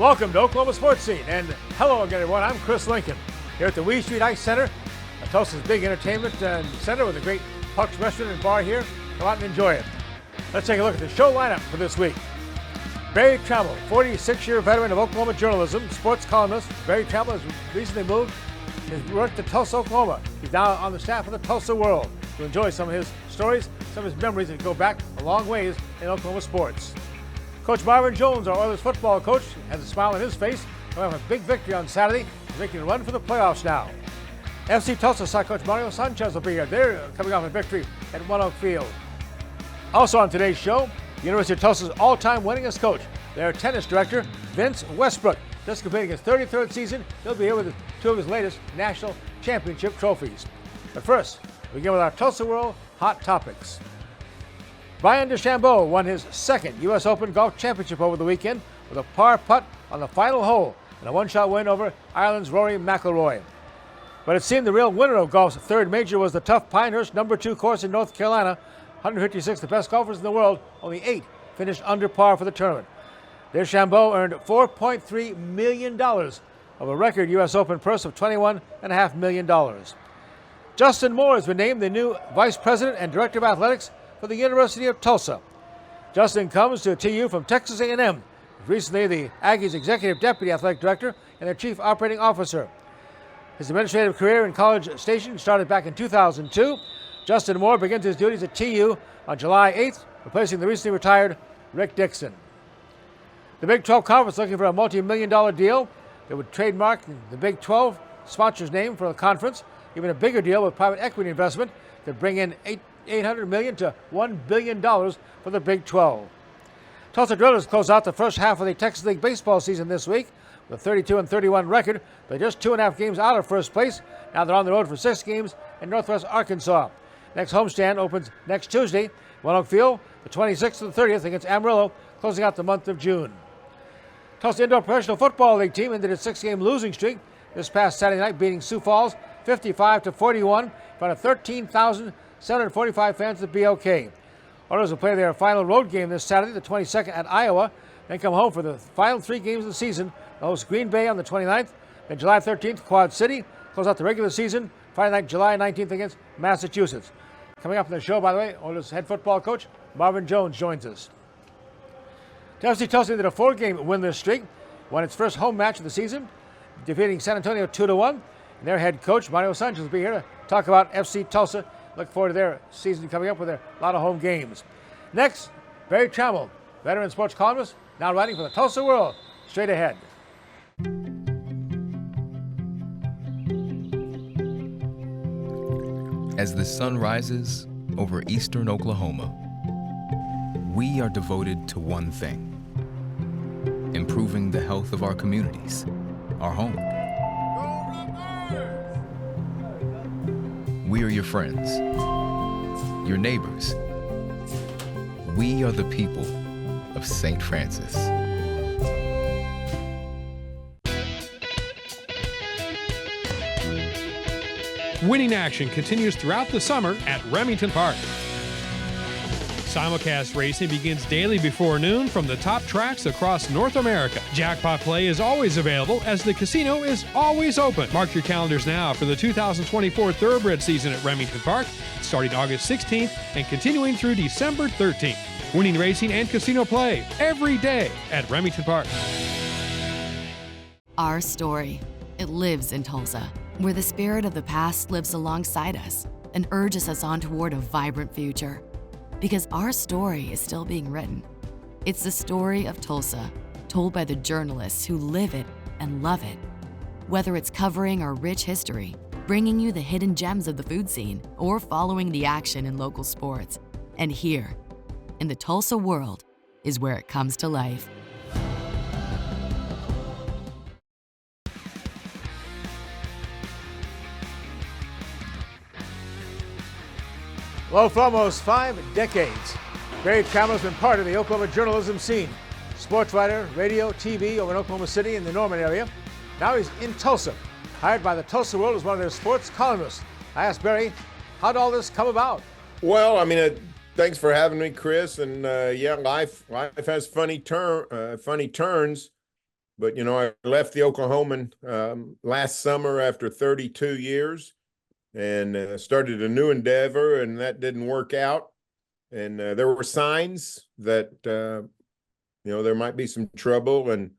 Welcome to Oklahoma Sports Scene, and hello again, everyone. I'm Chris Lincoln here at the Wee Street Ice Center, Tulsa's big entertainment center with a great Puck's restaurant and bar here. Come out and enjoy it. Let's take a look at the show lineup for this week. Berry Tramel, 46-year veteran of Oklahoma journalism, sports columnist. Berry Tramel has recently moved his work to Tulsa, Oklahoma. He's now on the staff of the Tulsa World. You'll enjoy some of his stories, some of his memories that go back a long ways in Oklahoma sports. Coach Marvin Jones, our Oilers football coach, has a smile on his face. He'll have a big victory on Saturday, making a run for the playoffs now. FC Tulsa side coach Mario Sanchez will be here. They're coming off a victory at One Oak Field. Also on today's show, University of Tulsa's all-time winningest coach, their tennis director, Vince Westbrook. Just completing his 33rd season, he'll be here with two of his latest national championship trophies. But first, we begin with our Tulsa World Hot Topics. Bryson DeChambeau won his second U.S. Open Golf Championship over the weekend with a par putt on the final hole and a one-shot win over Ireland's Rory McIlroy. But it seemed the real winner of golf's third major was the tough Pinehurst No. 2 course in North Carolina. 156, the best golfers in the world, only 8 finished under par for the tournament. DeChambeau earned $4.3 million of a record U.S. Open purse of $21.5 million. Justin Moore has been named the new Vice President and Director of Athletics for the University of Tulsa. Justin comes to TU from Texas A&M. Recently, the Aggies' Executive Deputy Athletic Director and their Chief Operating Officer. His administrative career in College Station started back in 2002. Justin Moore begins his duties at TU on July 8th, replacing the recently retired Rick Dixon. The Big 12 Conference looking for a multi-million-dollar deal that would trademark the Big 12 sponsor's name for the conference. Even a bigger deal with private equity investment could bring in $800 million to $1 billion for the Big 12. Tulsa Drillers close out the first half of the Texas League baseball season this week with a 32-31 record. They're just 2.5 games out of first place. Now they're on the road for 6 games in Northwest Arkansas. Next homestand opens next Tuesday, One Oak Field, the 26th to the 30th against Amarillo, closing out the month of June. Tulsa Indoor Professional Football League team ended its 6-game losing streak this past Saturday night, beating Sioux Falls 55-41 in front of 13,745 fans at BLK. Oilers will play their final road game this Saturday, the 22nd, at Iowa, then come home for the final 3 games of the season. They'll host Green Bay on the 29th, then July 13th, Quad City, close out the regular season, Friday night, July 19th against Massachusetts. Coming up in the show, by the way, Oilers head football coach Marvin Jones joins us. FC Tulsa did a 4-game winless streak, won its first home match of the season, defeating San Antonio 2-1. And their head coach, Mario Sanchez, will be here to talk about FC Tulsa. Look forward to their season coming up with a lot of home games. Next, Berry Tramel, veteran sports columnist, now writing for the Tulsa World. Straight ahead. As the sun rises over eastern Oklahoma, we are devoted to one thing: improving the health of our communities, our home. We are your friends, your neighbors. We are the people of St. Francis. Winning action continues throughout the summer at Remington Park. Simulcast racing begins daily before noon from the top tracks across North America. Jackpot play is always available as the casino is always open. Mark your calendars now for the 2024 Thoroughbred season at Remington Park, starting August 16th and continuing through December 13th. Winning racing and casino play every day at Remington Park. Our story, it lives in Tulsa, where the spirit of the past lives alongside us and urges us on toward a vibrant future. Because our story is still being written. It's the story of Tulsa, told by the journalists who live it and love it. Whether it's covering our rich history, bringing you the hidden gems of the food scene, or following the action in local sports. And here, in the Tulsa World, is where it comes to life. Well, for almost 5 decades, Berry Tramel has been part of the Oklahoma journalism scene. Sports writer, radio, TV over in Oklahoma City in the Norman area. Now he's in Tulsa, hired by the Tulsa World as one of their sports columnists. I asked Berry, how did all this come about? Well, I mean, thanks for having me, Chris. And yeah, life has funny turns. But, I left the Oklahoman last summer after 32 years and started a new endeavor, and that didn't work out. And there were signs that, there might be some trouble. And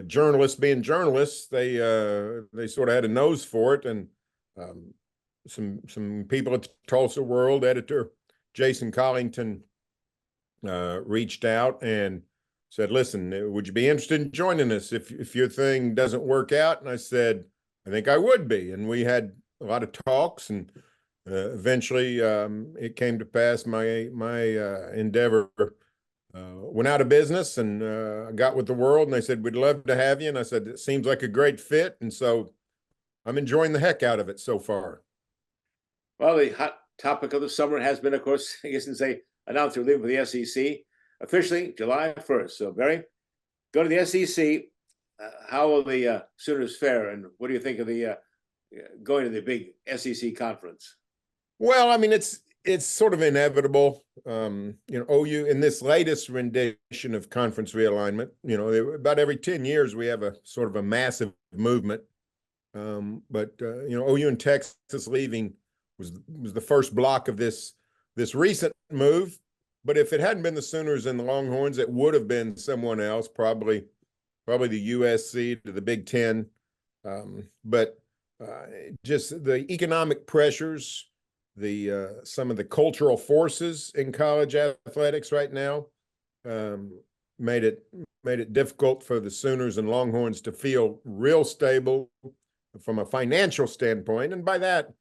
journalists being journalists, they sort of had a nose for it. And some people at the Tulsa World, editor Jason Collington, reached out and said, "Listen, would you be interested in joining us if your thing doesn't work out?" And I said, "I think I would be." And we had a lot of talks, and eventually it came to pass. My endeavor went out of business, and I got with the World, and they said, "We'd love to have you." And I said, "It seems like a great fit." And so I'm enjoying the heck out of it so far. Well, the hot topic of the summer has been, of course, I guess, since they announced they're leaving for the SEC, officially July 1st. So, Barry, go to the SEC. How will the Sooners fare, and what do you think of the going to the big SEC conference? Well, I mean, it's sort of inevitable. OU in this latest rendition of conference realignment, about every 10 years we have a sort of a massive movement. But OU and Texas leaving was the first block of this recent move. But if it hadn't been the Sooners and the Longhorns, it would have been someone else, probably the USC to the Big Ten. But just the economic pressures, some of the cultural forces in college athletics right now made it difficult for the Sooners and Longhorns to feel real stable from a financial standpoint. And by that,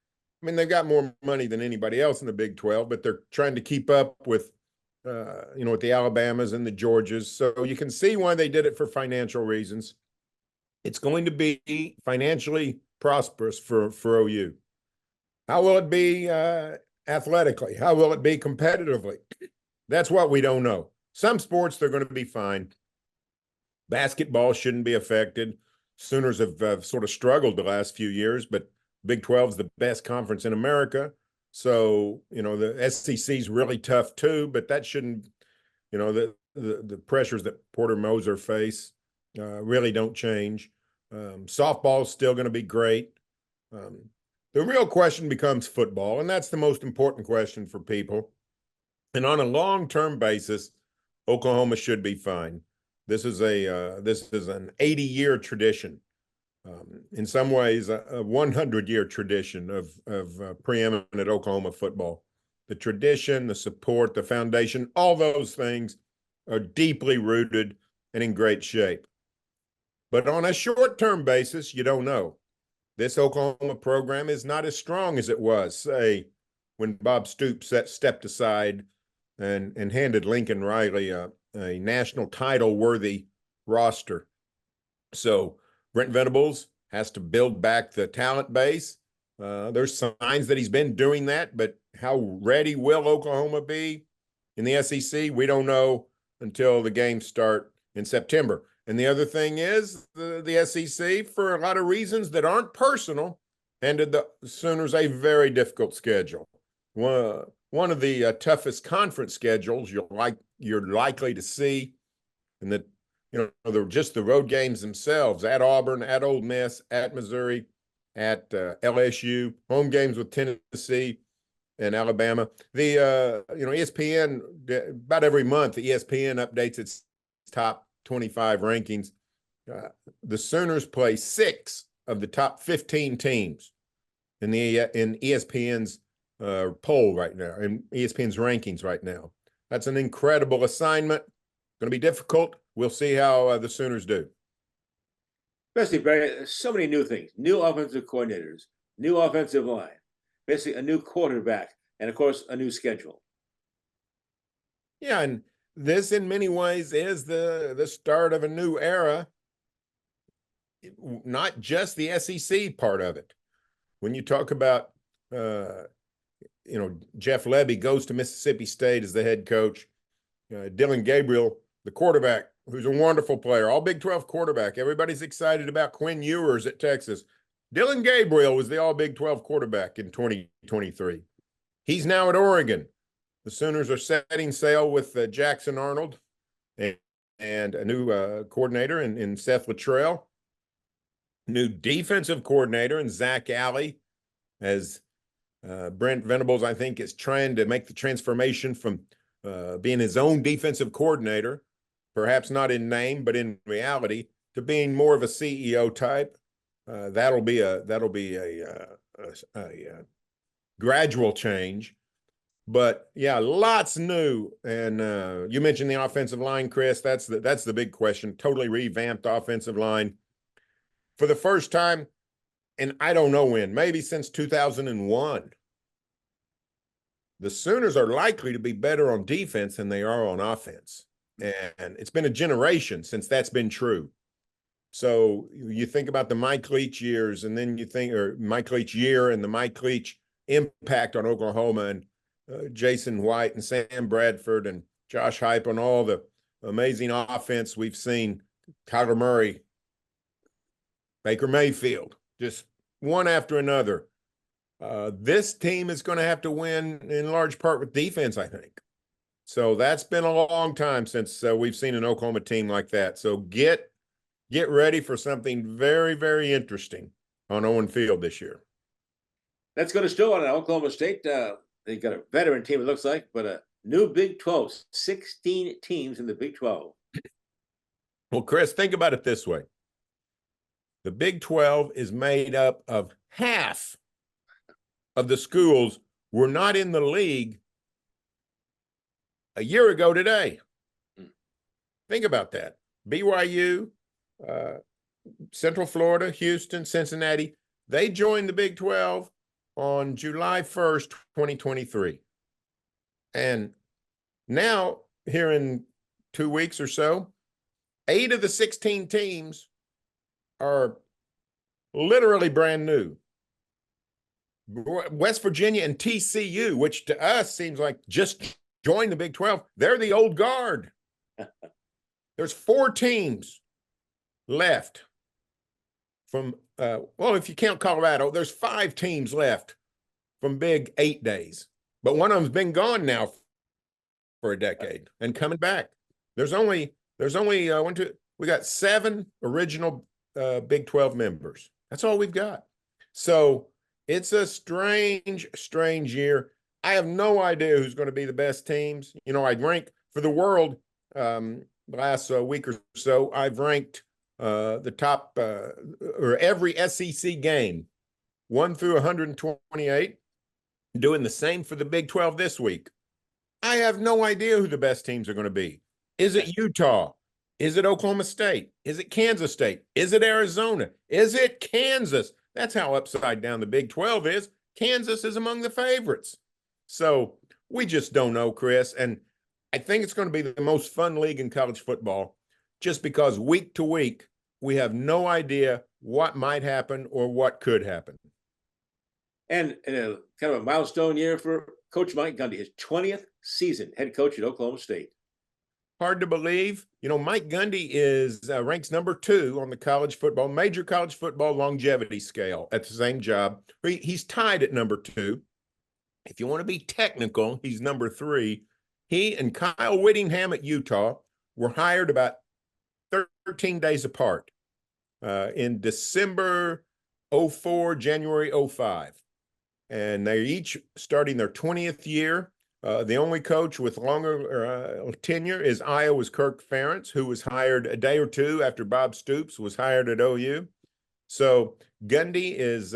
I mean, they've got more money than anybody else in the Big 12, but they're trying to keep up with with the Alabamas and the Georgias. So you can see why they did it for financial reasons. It's going to be financially prosperous for OU. How will it be athletically? How will it be competitively? That's what we don't know. Some sports, they're going to be fine. Basketball shouldn't be affected. Sooners have sort of struggled the last few years, but Big 12 is the best conference in America. So, the SEC is really tough too, but that shouldn't, the pressures that Porter Moser face really don't change. Softball is still going to be great. The real question becomes football, and that's the most important question for people. And on a long-term basis, Oklahoma should be fine. This is an 80-year tradition. In some ways, a 100-year tradition of preeminent Oklahoma football. The tradition, the support, the foundation, all those things are deeply rooted and in great shape. But on a short-term basis, you don't know. This Oklahoma program is not as strong as it was, say, when Bob Stoops stepped aside and handed Lincoln Riley a national title-worthy roster. So Brent Venables has to build back the talent base. There's signs that he's been doing that, but how ready will Oklahoma be in the SEC? We don't know until the games start in September. And the other thing is the SEC, for a lot of reasons that aren't personal, handed the Sooners a very difficult schedule. One of the toughest conference schedules you're likely to see, and that just the road games themselves, at Auburn, at Ole Miss, at Missouri, at LSU, home games with Tennessee and Alabama. The ESPN, about every month, the ESPN updates its top 25 rankings. The Sooners play 6 of the top 15 teams in ESPN's poll right now, in ESPN's rankings right now. That's an incredible assignment. Going to be difficult. We'll see how the Sooners do. Especially, Barry, so many new things. New offensive coordinators, new offensive line, basically a new quarterback, and, of course, a new schedule. Yeah, and this, in many ways, is the start of a new era, not just the SEC part of it. When you talk about, Jeff Levy goes to Mississippi State as the head coach, Dylan Gabriel, the quarterback, who's a wonderful player, all Big 12 quarterback. Everybody's excited about Quinn Ewers at Texas. Dylan Gabriel was the all Big 12 quarterback in 2023. He's now at Oregon. The Sooners are setting sail with Jackson Arnold, and and a new coordinator in Seth Luttrell, new defensive coordinator in Zach Alley, as Brent Venables, I think, is trying to make the transformation from being his own defensive coordinator, perhaps not in name, but in reality, to being more of a CEO type. That'll be a gradual change. But yeah, lots new. And you mentioned the offensive line, Chris. That's the big question. Totally revamped offensive line for the first time, and I don't know when, maybe since 2001. The Sooners are likely to be better on defense than they are on offense. And it's been a generation since that's been true. So you think about the Mike Leach years, and then you think, or Mike Leach year and the Mike Leach impact on Oklahoma, and Jason White and Sam Bradford and Josh Hype on all the amazing offense we've seen. Kyler Murray, Baker Mayfield, just one after another. This team is going to have to win in large part with defense, I think. So that's been a long time since we've seen an Oklahoma team like that. So get ready for something very, very interesting on Owen Field this year. Let's go to Stu on Oklahoma State. They've got a veteran team, it looks like, but a new Big 12, 16 teams in the Big 12. Well, Chris, think about it this way. The Big 12 is made up of half of the schools were not in the league a year ago today. Think about that. BYU, Central Florida, Houston, Cincinnati, they joined the Big 12 on July 1st, 2023. And now, here in 2 weeks or so, 8 of the 16 teams are literally brand new. West Virginia and TCU, which to us seems like just joined the Big 12, they're the old guard. There's 4 teams left from, well, if you count Colorado, there's 5 teams left from Big 8 days. But one of them's been gone now for a decade and coming back. There's only we got 7 original Big 12 members. That's all we've got. So it's a strange year. I have no idea who's going to be the best teams. You know, I'd rank for the world last week or so. I've ranked the top or every SEC game 1 through 128. Doing the same for the Big 12 this week. I have no idea who the best teams are going to be. Is it Utah? Is it Oklahoma State? Is it Kansas State? Is it Arizona? Is it Kansas? That's how upside down the Big 12 is. Kansas is among the favorites. So we just don't know, Chris. And I think it's going to be the most fun league in college football just because week to week, we have no idea what might happen or what could happen. And a kind of a milestone year for Coach Mike Gundy, his 20th season head coach at Oklahoma State. Hard to believe. You know, Mike Gundy is ranks number 2 on the major college football longevity scale at the same job. He's tied at number 2. If you want to be technical, he's number 3. He and Kyle Whittingham at Utah were hired about 13 days apart in December 04, January 05. And they're each starting their 20th year. The only coach with longer tenure is Iowa's Kirk Ferentz, who was hired a day or two after Bob Stoops was hired at OU. So Gundy is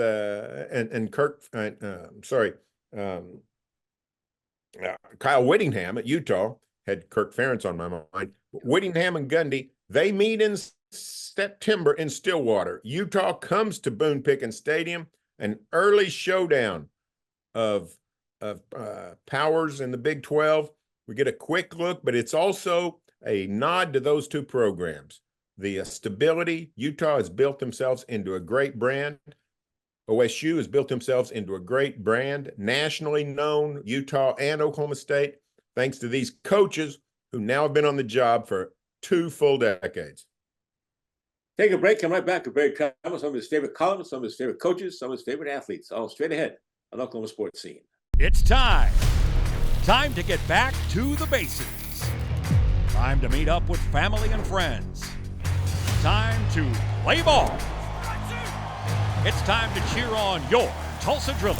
Kyle Whittingham at Utah had Kirk Ferentz on my mind. Whittingham and Gundy, they meet in September in Stillwater. Utah comes to Boone Pickens Stadium. An early showdown of powers in the Big 12. We get a quick look, but it's also a nod to those 2 programs. The stability, Utah has built themselves into a great brand. OSU has built themselves into a great brand, nationally known, Utah and Oklahoma State, thanks to these coaches who now have been on the job for 2 full decades. Take a break. Come right back to Berry Tramel, some of his favorite columnists, some of his favorite coaches, some of his favorite athletes, all straight ahead on Oklahoma Sports Scene. It's time. Time to get back to the basics. Time to meet up with family and friends. Time to play ball. It's time to cheer on your Tulsa Drillers.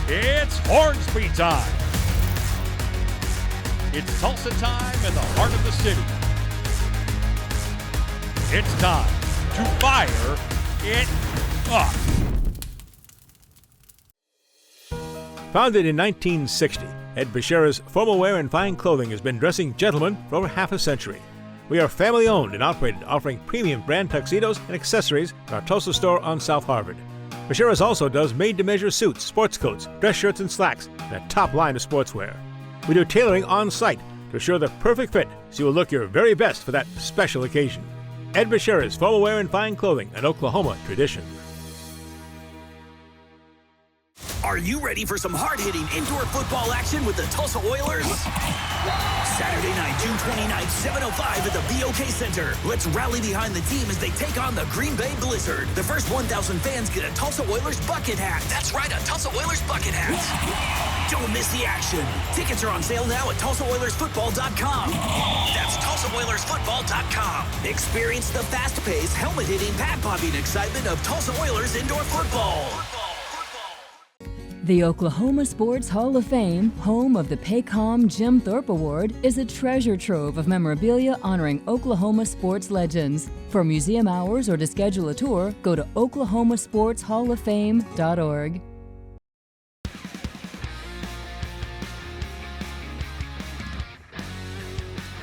It's Hornsby time. It's Tulsa time in the heart of the city. It's time to fire it up. Founded in 1960, Ed Bashira's Formal Wear and Fine Clothing has been dressing gentlemen for over half a century. We are family owned and operated, offering premium brand tuxedos and accessories in our Tulsa store on South Harvard. Bashira's also does made-to-measure suits, sports coats, dress shirts, and slacks, and a top line of sportswear. We do tailoring on site to assure the perfect fit so you will look your very best for that special occasion. Ed Bashira's Formal Wear and Fine Clothing, an Oklahoma tradition. Are you ready for some hard-hitting indoor football action with the Tulsa Oilers? Saturday night, June 29th, 7:05 at the BOK Center. Let's rally behind the team as they take on the Green Bay Blizzard. The first 1,000 fans get a Tulsa Oilers bucket hat. That's right, a Tulsa Oilers bucket hat. Don't miss the action. Tickets are on sale now at TulsaOilersFootball.com. That's TulsaOilersFootball.com. Experience the fast-paced, helmet-hitting, pad-popping excitement of Tulsa Oilers indoor football. The Oklahoma Sports Hall of Fame, home of the Paycom Jim Thorpe Award, is a treasure trove of memorabilia honoring Oklahoma sports legends. For museum hours or to schedule a tour, go to oklahomasportshalloffame.org.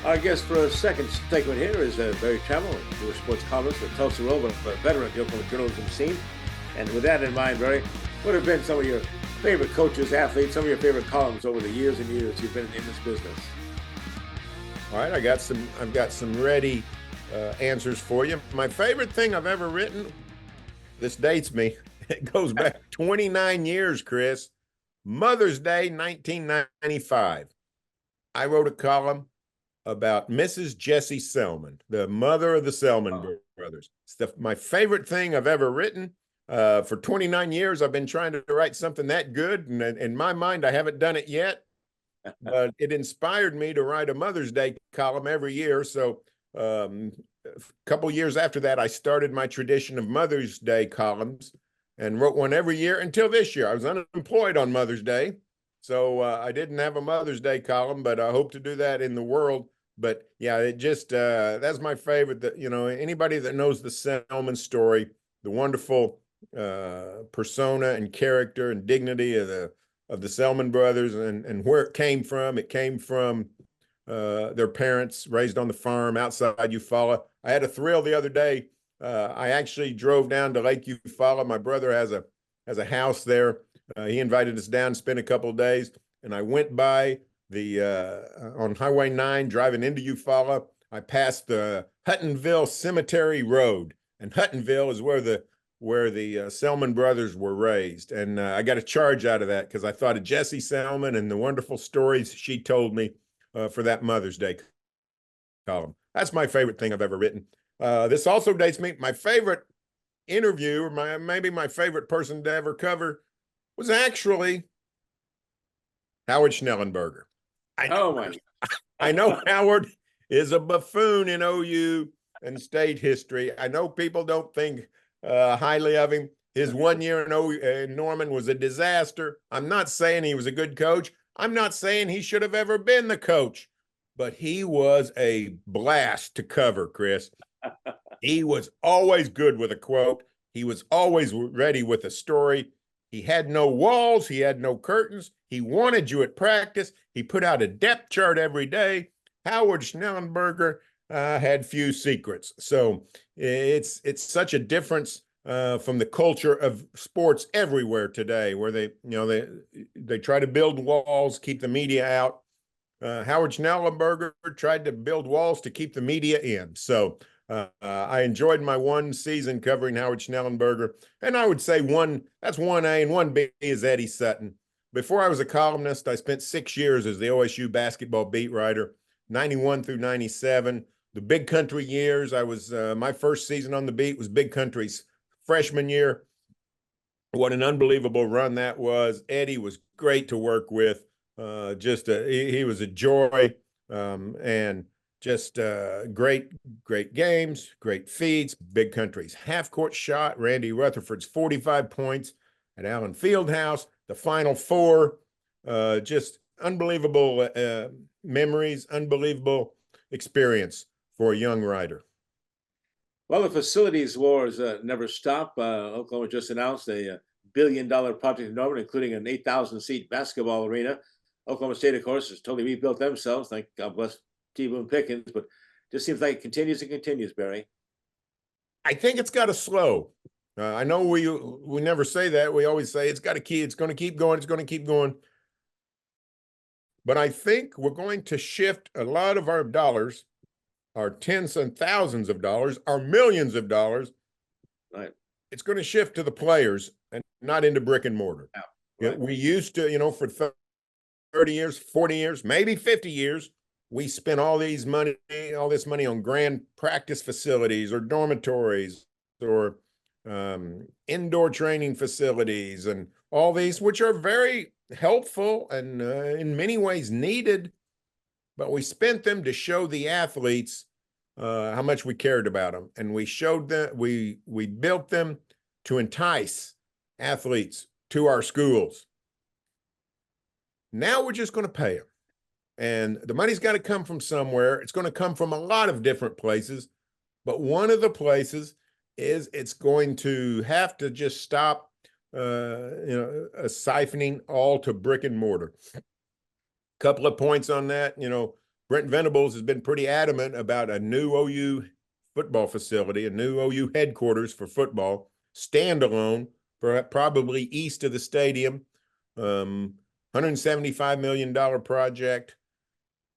Our guest for a second segment here is Berry Tramel, who is sports columnist at Tulsa World, a veteran of the Oklahoma journalism scene. And with that in mind, Berry, what have been some of your favorite coaches, athletes, some of your favorite columns over the years and years you've been in this business? All right, I've got some ready answers for you. My favorite thing I've ever written, this dates me. It goes back 29 years, Chris. Mother's Day, 1995. I wrote a column about Mrs. Jessie Selman, the mother of the Selman brothers. It's my favorite thing I've ever written. For 29 years, I've been trying to write something that good, and in my mind, I haven't done it yet. But it inspired me to write a Mother's Day column every year. So a couple years after that, I started my tradition of Mother's Day columns and wrote one every year until this year. I was unemployed on Mother's Day, so I didn't have a Mother's Day column, but I hope to do that in the world. But yeah, it just that's my favorite. That, you know, anybody that knows the Selman story, the wonderful persona and character and dignity of the Selman brothers and where it came from. It came from their parents raised on the farm outside Eufaula. I had a thrill the other day. I actually drove down to Lake Eufaula. My brother has a house there. He invited us down, spent a couple of days, and I went by on Highway 9 driving into Eufaula. I passed the Huttonville Cemetery Road, and Huttonville is where the Selman brothers were raised. And I got a charge out of that because I thought of Jessie Selman and the wonderful stories she told me for that Mother's Day column. That's my favorite thing I've ever written. This also dates me. My favorite interview, or maybe my favorite person to ever cover, was actually Howard Schnellenberger. I know Howard is a buffoon in OU and state history. I know people don't think highly of him. His 1 year in Norman was a disaster. I'm not saying he was a good coach. I'm not saying he should have ever been the coach, but he was a blast to cover, Chris. He was always good with a quote. He was always ready with a story. He had no walls. He had no curtains. He wanted you at practice. He put out a depth chart every day. Howard Schnellenberger had few secrets. So it's such a difference from the culture of sports everywhere today, where they try to build walls, keep the media out. Howard Schnellenberger tried to build walls to keep the media in. So I enjoyed my one season covering Howard Schnellenberger, and I would say that's 1A and 1B is Eddie Sutton. Before I was a columnist, I spent 6 years as the OSU basketball beat writer, 91 through 97. The Big Country years, I was my first season on the beat was Big Country's freshman year. What an unbelievable run that was. Eddie was great to work with. He was a joy. and just great games, great feats, big countries. Half-court shot, Randy Rutherford's 45 points at Allen Fieldhouse, the Final Four, just unbelievable memories, unbelievable experience for a young rider. Well, the facilities wars never stop. Oklahoma just announced a billion-dollar project in Norman, including an 8,000-seat basketball arena. Oklahoma State, of course, has totally rebuilt themselves. Thank God bless T. Boone Pickens, but just seems like it continues and continues, Barry. I think it's got to slow. I know we never say that. We always say it's going to keep going. It's going to keep going. But I think we're going to shift a lot of our dollars, our tens and thousands of dollars, our millions of dollars. Right. It's going to shift to the players and not into brick and mortar. Yeah, right. We used to, for 30 years, 40 years, maybe 50 years, we spent all this money on grand practice facilities or dormitories or indoor training facilities and all these, which are very helpful and in many ways needed, but we spent them to show the athletes how much we cared about them. And we showed them, we built them to entice athletes to our schools. Now we're just going to pay them. And the money's got to come from somewhere. It's going to come from a lot of different places. But one of the places is it's going to have to just stop, siphoning all to brick and mortar. Couple of points on that. Brent Venables has been pretty adamant about a new OU football facility, a new OU headquarters for football, standalone, probably east of the stadium, $175 million project.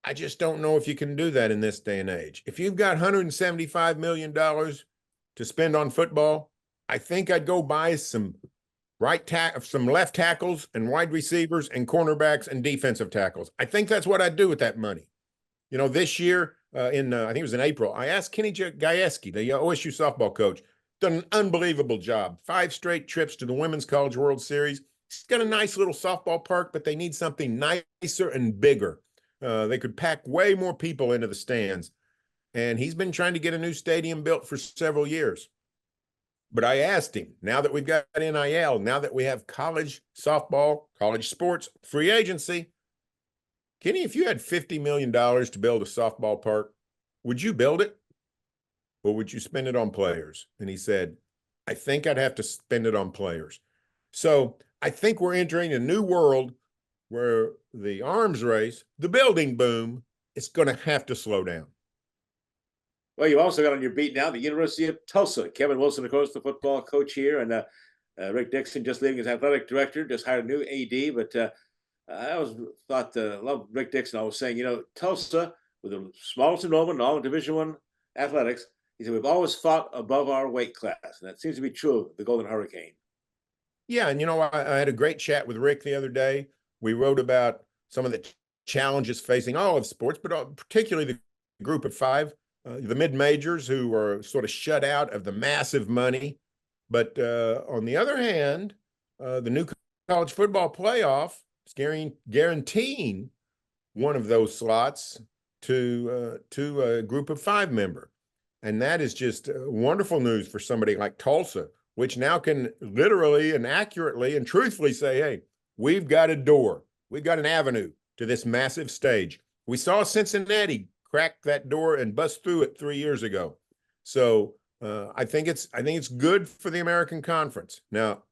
I just don't know if you can do that in this day and age. If you've got $175 million to spend on football, I think I'd go buy some left tackles and wide receivers and cornerbacks and defensive tackles. I think that's what I'd do with that money. This year I think it was in April, I asked Kenny Gajewski, the OSU softball coach, done an unbelievable job. 5 straight trips to the Women's College World Series. He's got a nice little softball park, but they need something nicer and bigger. They could pack way more people into the stands. And he's been trying to get a new stadium built for several years. But I asked him, now that we've got NIL, now that we have college softball, college sports, free agency, Kenny, if you had $50 million to build a softball park, would you build it? Or would you spend it on players? And he said, I think I'd have to spend it on players. So I think we're entering a new world where the arms race, the building boom, it's going to have to slow down. Well, you also got on your beat now the University of Tulsa. Kevin Wilson, of course, the football coach here, and Rick Dixon just leaving as athletic director, just hired a new AD. But I always loved Rick Dixon. I was saying, Tulsa, with the smallest enrollment in all of Division I athletics, he said, we've always fought above our weight class. And that seems to be true of the Golden Hurricane. Yeah, and I had a great chat with Rick the other day. We wrote about some of the challenges facing all of sports, but particularly the group of 5, the mid-majors who are sort of shut out of the massive money. But on the other hand, the new college football playoff is guaranteeing one of those slots to a group of 5 member. And that is just wonderful news for somebody like Tulsa, which now can literally and accurately and truthfully say, hey, we've got a door. We've got an avenue to this massive stage. We saw Cincinnati crack that door and bust through it 3 years ago. So I think it's good for the American Conference. Now,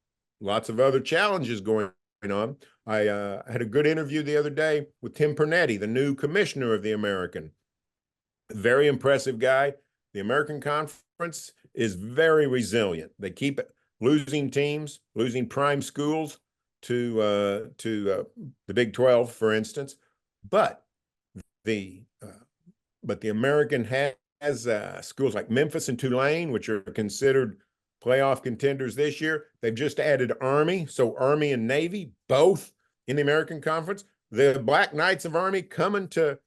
lots of other challenges going on. I had a good interview the other day with Tim Pernetti, the new commissioner of the American. Very impressive guy. The American Conference is very resilient. They keep losing teams, losing prime schools to the Big 12, for instance. But the American has schools like Memphis and Tulane, which are considered playoff contenders this year. They've just added Army, so Army and Navy, both in the American Conference. The Black Knights of Army coming to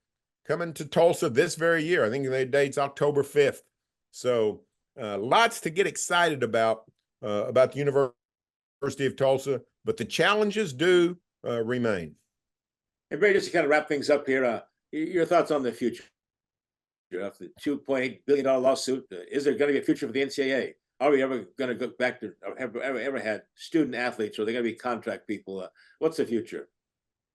Tulsa this very year. I think the date's October 5th. So lots to get excited about the University of Tulsa, but the challenges do remain. Hey, Barry, just to kind of wrap things up here, Your thoughts on the future of the $2.8 billion lawsuit? Is there going to be a future for the NCAA? Are we ever going to go back to ever had student athletes, or are they going to be contract people? What's the future?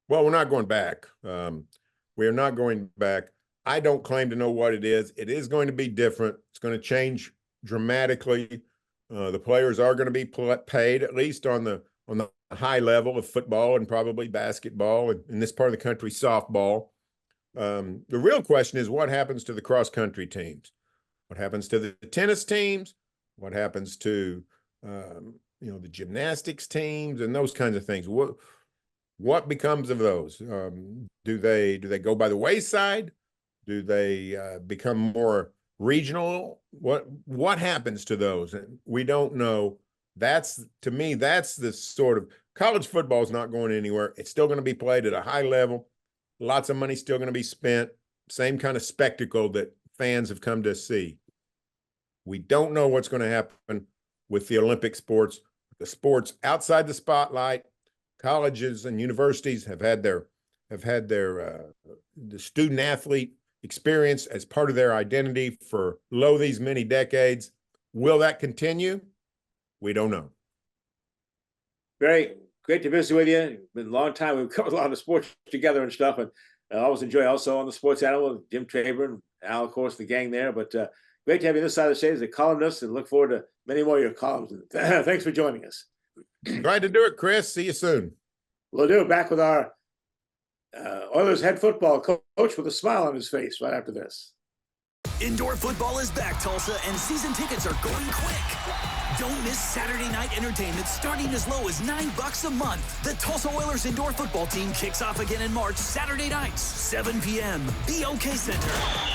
Well, we're not going back. We are not going back. I don't claim to know what it is. It is going to be different. It's going to change dramatically. The players are going to be paid, at least on the high level of football and probably basketball, and in this part of the country, softball. The real question is what happens to the cross-country teams? What happens to the tennis teams? What happens to the gymnastics teams and those kinds of things? What becomes of those? Do they go by the wayside? Do they become more regional? What happens to those? We don't know. To me, that's the sort of college football is not going anywhere. It's still going to be played at a high level. Lots of money still going to be spent. Same kind of spectacle that fans have come to see. We don't know what's going to happen with the Olympic sports, the sports outside the spotlight. Colleges and universities have had their the student athlete experience as part of their identity for these many decades. Will that continue? We don't know. Very great to visit with you. It's been a long time. We've covered a lot of sports together and stuff, and I always enjoy also on the Sports Animal with Jim Traber and Al, of course, the gang there. But great to have you on this side of the stage as a columnist, and look forward to many more of your columns. Thanks for joining us. Glad to do it, Chris. See you soon. We'll do it back with our Oilers head football coach with a smile on his face right after this. Indoor football is back, Tulsa, and season tickets are going quick. Don't miss Saturday night entertainment starting as low as $9 a month. The Tulsa Oilers indoor football team kicks off again in March, Saturday nights, 7 p.m. BOK Center.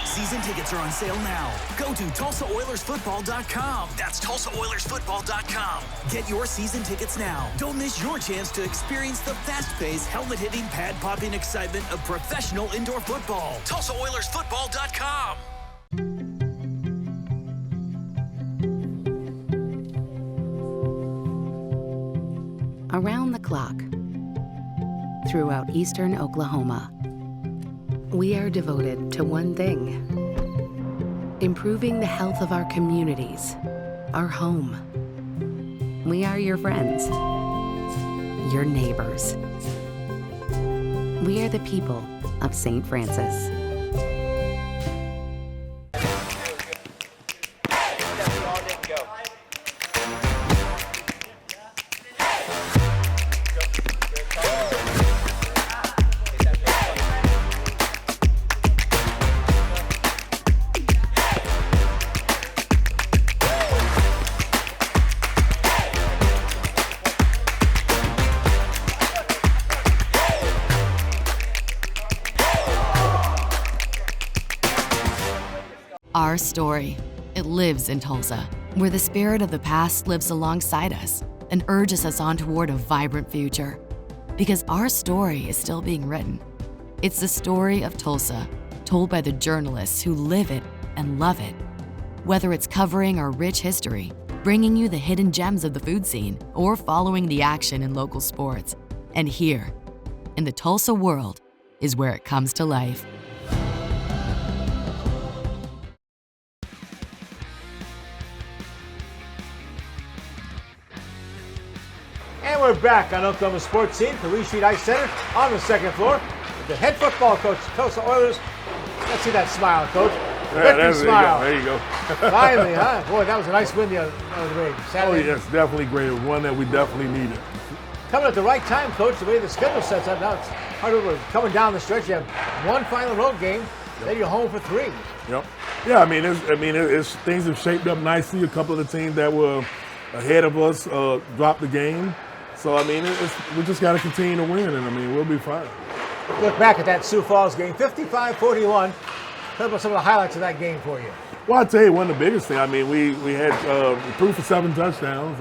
Season tickets are on sale now. Go to TulsaOilersFootball.com. That's TulsaOilersFootball.com. Get your season tickets now. Don't miss your chance to experience the fast-paced, helmet-hitting, pad-popping excitement of professional indoor football. TulsaOilersFootball.com. Around the clock, throughout eastern Oklahoma, we are devoted to one thing: improving the health of our communities, our home. We are your friends, your neighbors. We are the people of St. Francis. Our story, it lives in Tulsa, where the spirit of the past lives alongside us and urges us on toward a vibrant future. Because our story is still being written. It's the story of Tulsa, told by the journalists who live it and love it. Whether it's covering our rich history, bringing you the hidden gems of the food scene, or following the action in local sports. And here, in the Tulsa World, is where it comes to life. And we're back on Oklahoma Sports Scene, the Lee Street Ice Center on the second floor with the head football coach, Tulsa Oilers. Let's see that smile, Coach. Yeah, smile. There you go. Finally, huh? Boy, that was a nice win the other day. Saturday. Oh, yes, definitely great. One that we definitely needed. Coming at the right time, Coach, the way the schedule sets up now, it's hard over coming down the stretch. You have one final road game, then you're home for 3. Yep. Yeah, it's things have shaped up nicely. A couple of the teams that were ahead of us dropped the game. So, we just got to continue to win, and, we'll be fine. Look back at that Sioux Falls game, 55-41. Tell about some of the highlights of that game for you. Well, I'll tell you one of the biggest things. We had threw for 7 touchdowns.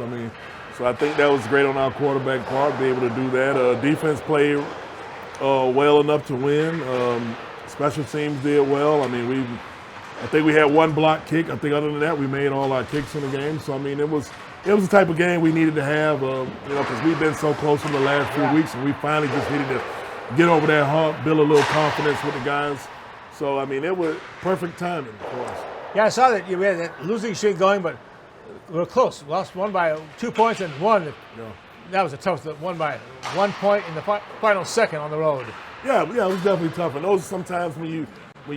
So I think that was great on our quarterback part to be able to do that. Defense played well enough to win. Special teams did well. I think we had one block kick. I think other than that, we made all our kicks in the game. So, it was the type of game we needed to have, because we've been so close in the last few weeks, and we finally just needed to get over that hump, build a little confidence with the guys. So, I mean, it was perfect timing for us. Yeah, I saw that you had that losing streak going, but we were close. We lost one by 2 points and one. Yeah. That was a tough one by 1 point in the final second on the road. Yeah, it was definitely tough. And those sometimes when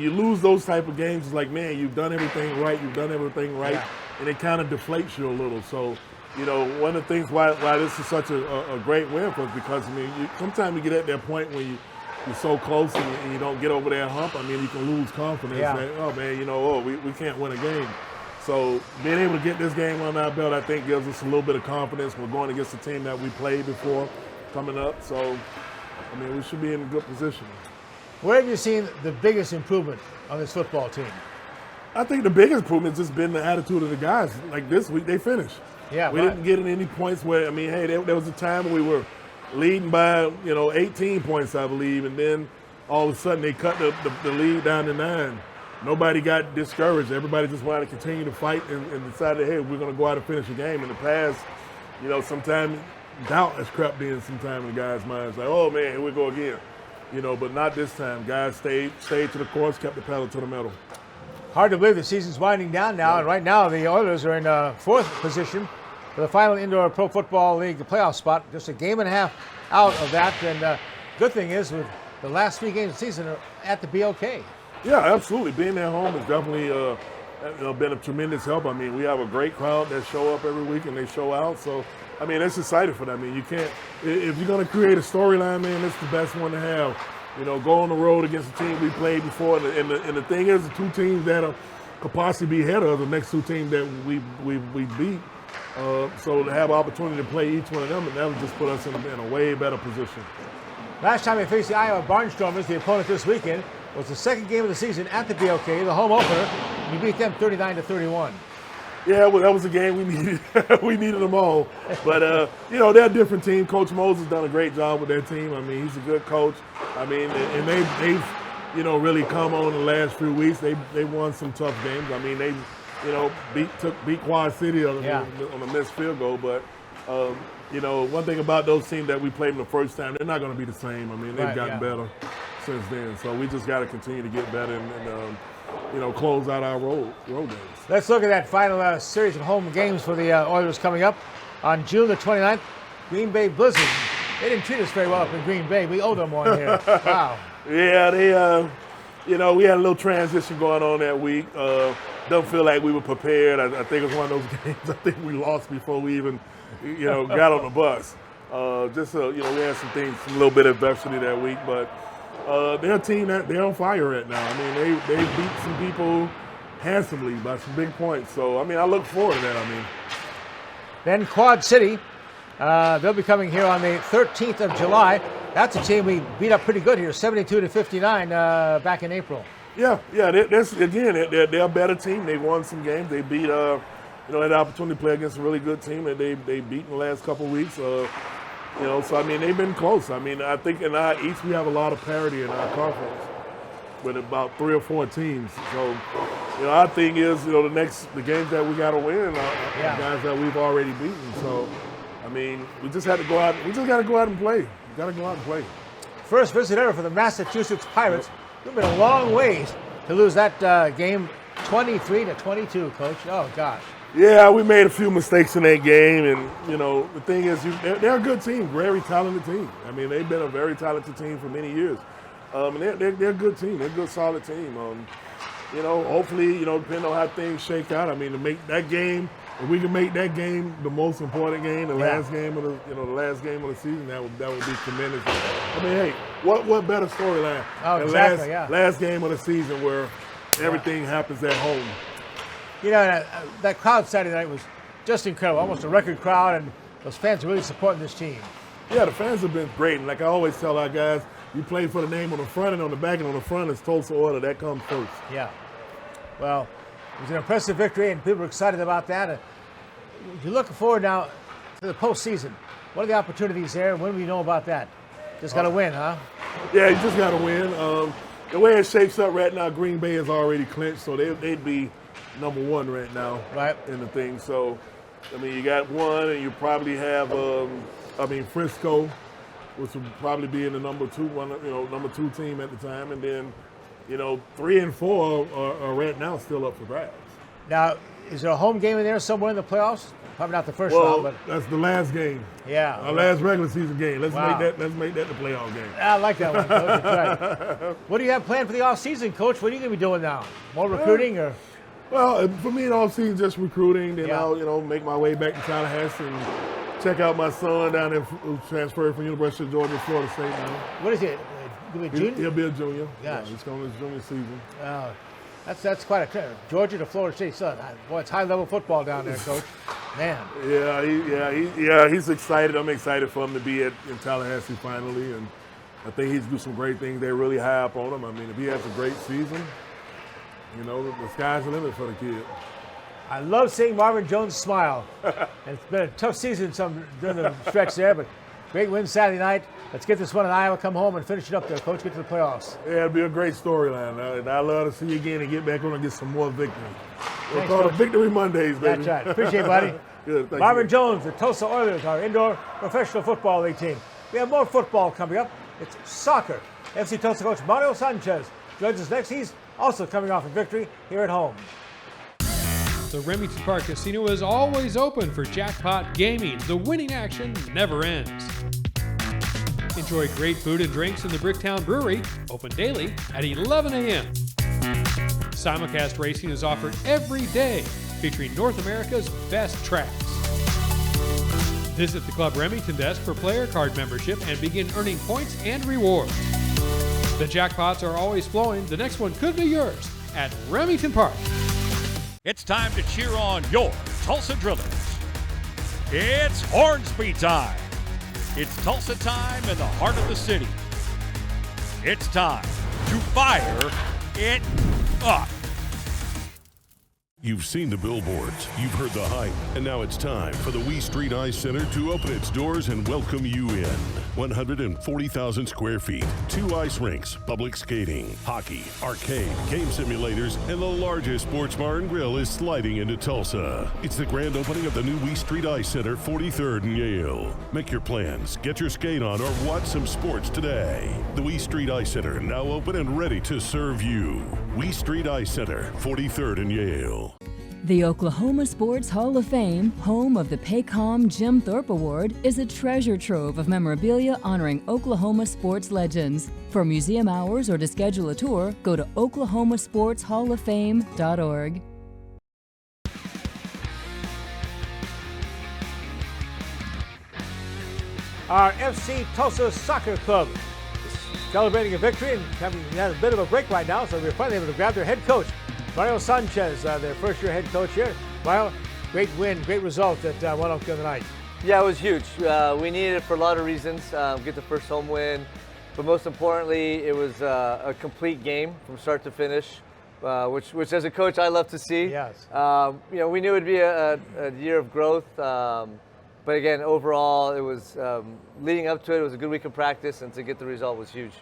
you lose those type of games, it's like, man, you've done everything right, Yeah. and it kind of deflates you a little. So, you know, one of the things why this is such a great win for us, because, I mean, sometimes you get at that point when you're so close and you don't get over that hump. I mean, you can lose confidence. Yeah. That, oh, man, we can't win a game. So being able to get this game on our belt, I think, gives us a little bit of confidence. We're going against a team that we played before coming up. So, I mean, we should be in a good position. Where have you seen the biggest improvement on this football team? I think the biggest improvement has just been the attitude of the guys. Like this week, they finished. Yeah, we didn't get in any points where, I mean, hey, there was a time when we were leading by, 18 points, I believe, and then all of a sudden they cut the lead down to 9. Nobody got discouraged. Everybody just wanted to continue to fight and decided, hey, we're going to go out and finish the game. In the past, sometimes doubt has crept in sometime in the guys' minds. Like, oh, man, here we go again. But not this time. Guys stayed to the course, kept the pedal to the metal. Hard to believe the season's winding down now, and right now the Oilers are in 4th position for the final Indoor Pro Football League playoff spot. Just a game and a half out of that, and good thing is with the last 3 games of the season are at the BOK. Yeah, absolutely. Being at home has definitely been a tremendous help. I mean, we have a great crowd that show up every week and they show out. So, I mean, it's exciting for them. I mean, you can't, if you're going to create a storyline, man, it's the best one to have. Go on the road against a team we played before. And the thing is, the 2 teams that could possibly be ahead of the next 2 teams that we beat. So to have an opportunity to play each one of them, and that would just put us in a way better position. Last time we faced the Iowa Barnstormers, the opponent this weekend, was the second game of the season at the BOK, the home opener. We beat them 39-31. Yeah, well, that was a game we needed. We needed them all. But, they're a different team. Coach Moses has done a great job with their team. I mean, he's a good coach. I mean, and they've really come on the last few weeks. They won some tough games. I mean, they, beat Quad City on a missed field goal. But, one thing about those teams that we played them the first time, they're not going to be the same. I mean, they've gotten better since then. So we just got to continue to get better and close out our road games. Let's look at that final series of home games for the Oilers coming up on June the 29th. Green Bay Blizzard. They didn't treat us very well up in Green Bay. We owe them one here. Wow. Yeah, they, we had a little transition going on that week. Don't feel like we were prepared. I think it was one of those games I think we lost before we even, got on the bus. We had some little bit of adversity that week, but they're a team that they're on fire right now. I mean, they beat some people handsomely by some big points. So, I mean, I look forward to that, Then Quad City, they'll be coming here on the 13th of July. That's a team we beat up pretty good here, 72-59 back in April. Yeah. They're a better team. They won some games. They beat, had the opportunity to play against a really good team that they beat in the last couple of weeks. So, I mean, they've been close. I mean, I think in our East we have a lot of parity in our conference with about 3 or 4 teams. So, our thing is, the games that we got to win are guys that we've already beaten. So, I mean, we just had to go out. We just got to go out and play. We got to go out and play. First visit ever for the Massachusetts Pirates. It's been a long ways to lose that game 23-22, Coach. Oh, gosh. Yeah, we made a few mistakes in that game, and the thing is, they're a good team, very talented team. I mean, they've been a very talented team for many years, and they're a good team. They're a good, solid team. Hopefully, depending on how things shake out. I mean, to make that game, if we can make that game the most important game, the last game of the season, that would be tremendous. I mean, hey, what better storyline? Oh, exactly. Last game of the season where everything happens at home. That crowd Saturday night was just incredible, almost a record crowd, and those fans are really supporting this team. Yeah, the fans have been great. And like I always tell our guys, you play for the name on the front and on the back, and on the front is Tulsa Oilers. That comes first. Yeah. Well, it was an impressive victory, and people are excited about that. If you're looking forward now to the postseason, what are the opportunities there? When do we know about that? Just got to win, huh? Yeah, you just got to win. The way it shapes up right now, Green Bay is already clinched, so they'd be number 1 right now in the thing. So, I mean, you got 1, and you probably have, Frisco which would probably be in the number two team at the time, and then 3 and 4 are right now still up for grabs. Now, is there a home game in there somewhere in the playoffs? Probably not the first Well, round, but that's the last game. Yeah, our last regular season game. Let's Wow. make that the playoff game. I like that one, Coach. That's right. What do you have planned for the off season, Coach? What are you going to be doing now? More recruiting, or? Well, for me, in all season, just recruiting. Then Yeah. I'll make my way back to Tallahassee and check out my son down there who transferred from University of Georgia to Florida State now. What is it? Be junior? He'll be a junior. Gosh. Yeah, he's going to his junior season. That's quite a trip. Georgia to Florida State, son. Boy, it's high level football down there, Coach. Man. He's excited. I'm excited for him to be in Tallahassee finally, and I think he's do some great things. They're really high up on him. I mean, if he has a great season, the sky's the limit for the kid. I love seeing Marvin Jones smile. And it's been a tough season during the stretch there, but great win Saturday night. Let's get this one in Iowa, come home and finish it up there, Coach. Get to the playoffs. Yeah, it'll be a great storyline. I'd love to see you again and get back on and get some more victories. We'll Thanks, call it Coach. Victory Mondays, baby. That's right. Appreciate it, buddy. Good, thank Marvin you. Jones, the Tulsa Oilers, our indoor professional football league team. We have more football coming up. It's soccer. FC Tulsa coach Mario Sanchez joins us next. He's also coming off a victory here at home. The Remington Park Casino is always open for jackpot gaming. The winning action never ends. Enjoy great food and drinks in the Bricktown Brewery, open daily at 11 a.m. Simulcast racing is offered every day, featuring North America's best tracks. Visit the Club Remington desk for player card membership and begin earning points and rewards. The jackpots are always flowing. The next one could be yours at Remington Park. It's time to cheer on your Tulsa Drillers. It's Hornsby time. It's Tulsa time in the heart of the city. It's time to fire it up. You've seen the billboards, you've heard the hype, and now it's time for the Wee Street Ice Center to open its doors and welcome you in. 140,000 square feet, 2 ice rinks, public skating, hockey, arcade, game simulators, and the largest sports bar and grill is sliding into Tulsa. It's the grand opening of the new Wee Street Ice Center, 43rd and Yale. Make your plans, get your skate on, or watch some sports today. The Wee Street Ice Center, now open and ready to serve you. Wee Street Ice Center, 43rd and Yale. The Oklahoma Sports Hall of Fame, home of the Paycom Jim Thorpe Award, is a treasure trove of memorabilia honoring Oklahoma sports legends. For museum hours or to schedule a tour, go to oklahomasportshalloffame.org. Our FC Tulsa Soccer Club is celebrating a victory and having had a bit of a break right now, so we're finally able to grab their head coach, Mario Sanchez, their first-year head coach here. Mario, great win, great result at 1-0 the other night. Yeah, it was huge. We needed it for a lot of reasons. Get the first home win, but most importantly, it was a complete game from start to finish, which as a coach I love to see. Yes. We knew it'd be a year of growth, but again, overall, it was leading up to it. It was a good week of practice, and to get the result was huge.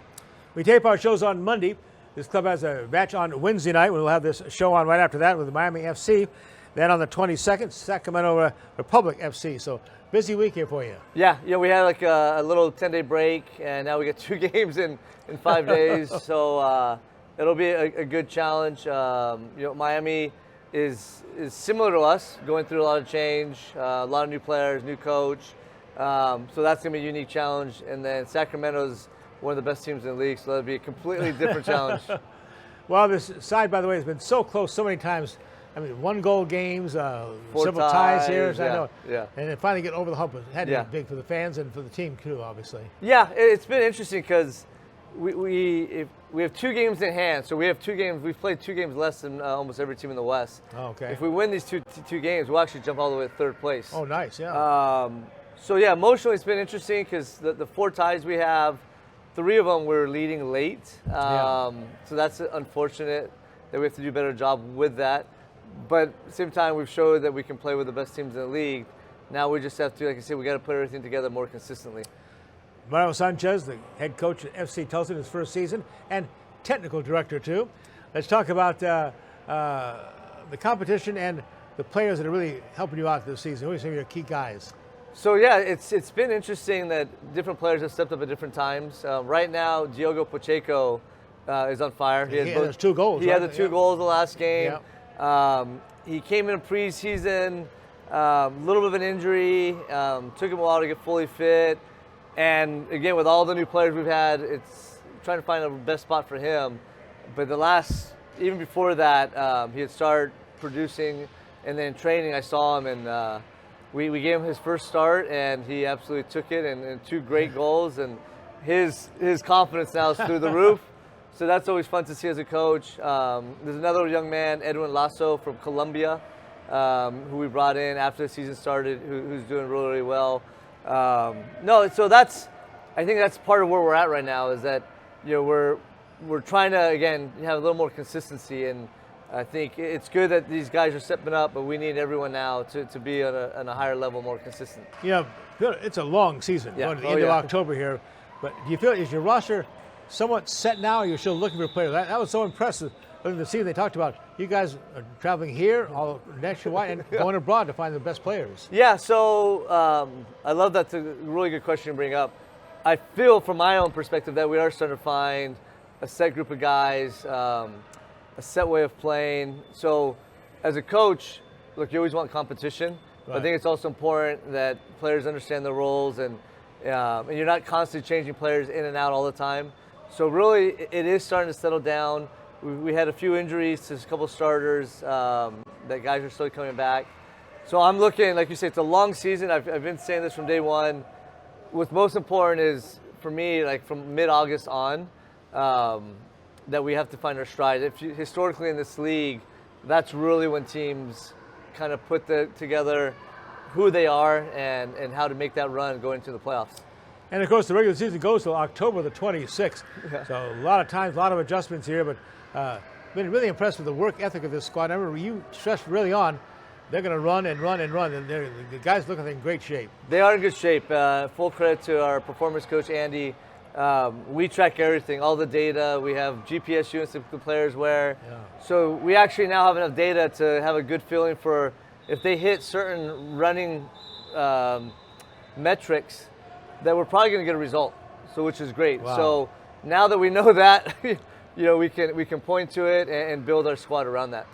We tape our shows on Monday. This club has a match on Wednesday night. We'll have this show on right after that with Miami FC. Then on the 22nd, Sacramento Republic FC. So busy week here for you. Yeah, we had like a little 10-day break, and now we got 2 games in 5 days. So it'll be a good challenge. Miami is similar to us, going through a lot of change, a lot of new players, new coach. So that's going to be a unique challenge. And then Sacramento's one of the best teams in the league, so that'll be a completely different challenge. Well, this side, by the way, has been so close so many times. I mean, 1-goal games, 4 several ties here, yeah, I know. yeah. And then finally get over the hump. It had to Yeah. be big for the fans and for the team, too, obviously. Yeah, it's been interesting because we have 2 games in hand. So we have 2 games. We've played 2 games less than almost every team in the West. Oh, okay. If we win these two games, we'll actually jump all the way to 3rd place. Oh, nice, yeah. So yeah, emotionally it's been interesting because the 4 ties we have, 3 of them we're leading late. So that's unfortunate that we have to do a better job with that. But at the same time, we've showed that we can play with the best teams in the league. Now we just have to, like I said, we got to put everything together more consistently. Mario Sanchez, the head coach at FC Tulsa in his first season, and technical director too. Let's talk about the competition and the players that are really helping you out this season. Who are some of your key guys? So yeah, it's been interesting that different players have stepped up at different times. Right now, Diogo Pacheco is on fire. He has 2 goals. He right? had the 2 goals the last game. Yeah. He came in preseason, a little bit of an injury. Took him a while to get fully fit. And again, with all the new players we've had, it's trying to find the best spot for him. But even before that, he had started producing, and then training, I saw him, and we gave him his first start, and he absolutely took it, and 2 great goals, and his confidence now is through the roof. So that's always fun to see as a coach. There's another young man, Edwin Lasso from Colombia, who we brought in after the season started, who's doing really, really well. So I think that's part of where we're at right now, is that we're trying to, again, have a little more consistency, and I think it's good that these guys are stepping up, but we need everyone now to be on a higher level, more consistent. Yeah, it's a long season, going to the end of October here. But do you feel, is your roster somewhat set now, or you're still looking for players? That was so impressive. Looking at the season, they talked about you guys are traveling here, all nationwide, and going abroad to find the best players. Yeah, so I love that's a really good question to bring up. I feel, from my own perspective, that we are starting to find a set group of guys, a set way of playing. So as a coach, look, you always want competition. Right. I think it's also important that players understand their roles, and you're not constantly changing players in and out all the time. So really, it is starting to settle down. We had a few injuries to a couple starters that guys are still coming back. So I'm looking, like you say, it's a long season. I've been saying this from day one. What's most important is, for me, like from mid-August on, that we have to find our stride. Historically in this league, that's really when teams kind of put together who they are and how to make that run going into the playoffs. And of course, the regular season goes till October the 26th. Yeah. So a lot of times, a lot of adjustments here, but been really impressed with the work ethic of this squad. I remember you stressed really on, they're going to run and run and run, and the guys look like in great shape. They are in good shape. Full credit to our performance coach, Andy. We track everything, all the data. We have GPS units that the players wear. Yeah. So we actually now have enough data to have a good feeling for if they hit certain running metrics, that we're probably going to get a result. So, which is great. Wow. So now that we know that, we can point to it and build our squad around that.